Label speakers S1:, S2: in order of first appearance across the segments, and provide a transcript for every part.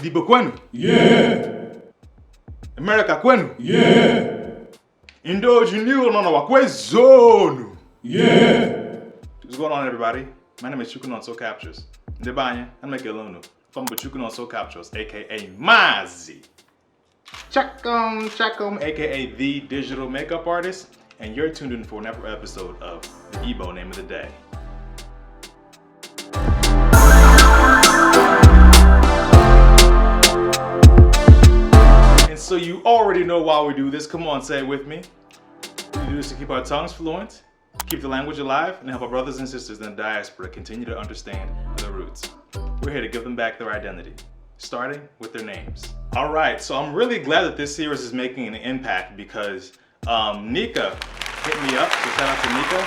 S1: Igbo kwenu?
S2: Yeah.
S1: America kwenu?
S2: Yeah.
S1: Indo Junior no wakwe zone.
S2: Yeah.
S1: What's going on, everybody? My name is Chukunonso Captures. Ndebanye, I'm Mekelonu. From Chukunonso Captures, aka Mazi. Chakum, aka the digital makeup artist, and you're tuned in for another episode of the Igbo Name of the Day. And so you already know why we do this. Come on, say it with me. We do this to keep our tongues fluent, keep the language alive, and help our brothers and sisters in the diaspora continue to understand their roots. We're here to give them back their identity, starting with their names. All right, so I'm really glad that this series is making an impact because Nika hit me up, so shout out to Nika.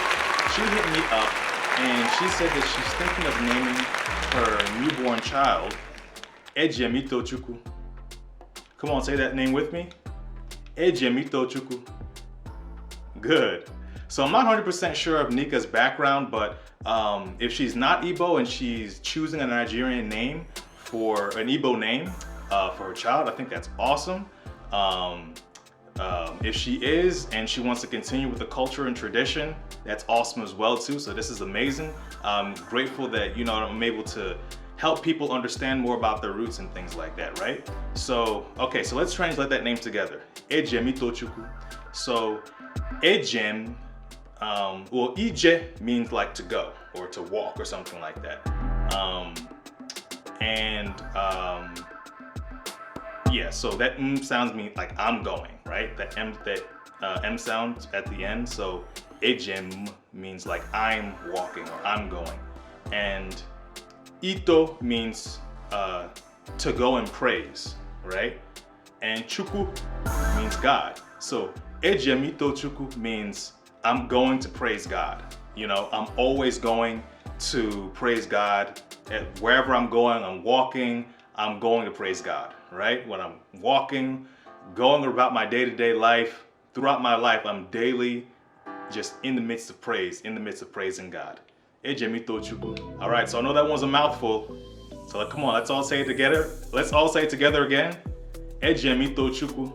S1: She hit me up and she said that she's thinking of naming her newborn child Ejemito Chukwu. Come on, say that name with me. Ejemito Chukwu. Good. So I'm not 100% sure of Nika's background, but if she's not Igbo and she's choosing a Nigerian name for an Igbo name for her child, I think that's awesome. If she is and she wants to continue with the culture and tradition, that's awesome as well too. So this is amazing. I'm grateful that I'm able to help people understand more about their roots and things like that, right? So okay, so let's translate that name together. Ejemito Chukwu. So Ejem, well, Ije means like to go or to walk or something like that. Yeah, so that sounds mean like I'm going, right? That M sound at the end. So Ejem means like I'm walking or I'm going. And Ito means to go and praise, right? And Chukwu means God. So Ejemito Chukwu means I'm going to praise God. I'm always going to praise God. Wherever I'm going, I'm walking, I'm going to praise God, right? When I'm walking, going about my day-to-day life, throughout my life, I'm daily just in the midst of praise, in the midst of praising God. Ejemito Chukwu. All right, so I know that one's a mouthful. So come on, let's all say it together. Let's all say it together again. Ejemito Chukwu.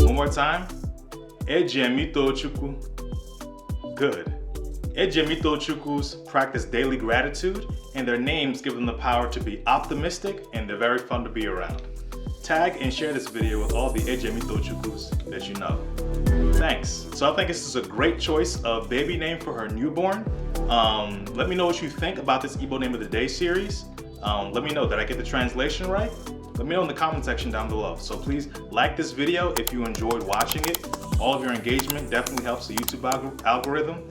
S1: One more time. Ejemito Chukwu. Good. Ejemito Chukwus practice daily gratitude, and their names give them the power to be optimistic, and they're very fun to be around. Tag and share this video with all the Ejemito Chukwus that you know. Thanks. So I think this is a great choice of baby name for her newborn. Let me know what you think about this Igbo Name of the Day series. Let me know, did I get the translation right? Let me know in the comment section down below. So please like this video if you enjoyed watching it. All of your engagement definitely helps the YouTube algorithm.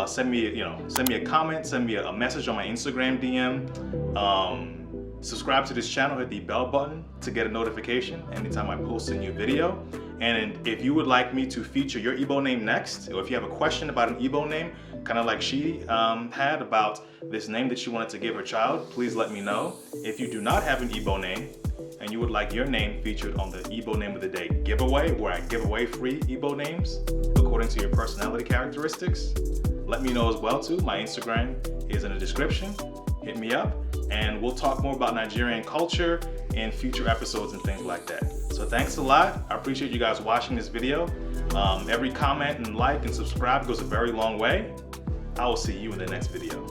S1: Send me a comment, send me a message on my Instagram DM. Subscribe to this channel, hit the bell button to get a notification anytime I post a new video. And if you would like me to feature your Igbo name next, or if you have a question about an Igbo name, kind of like she had about this name that she wanted to give her child, please let me know. If you do not have an Igbo name and you would like your name featured on the Igbo Name of the Day giveaway, where I give away free Igbo names according to your personality characteristics, let me know as well too. My Instagram is in the description. Hit me up and we'll talk more about Nigerian culture in future episodes and things like that. So thanks a lot. I appreciate you guys watching this video. Every comment and like and subscribe goes a very long way. I will see you in the next video.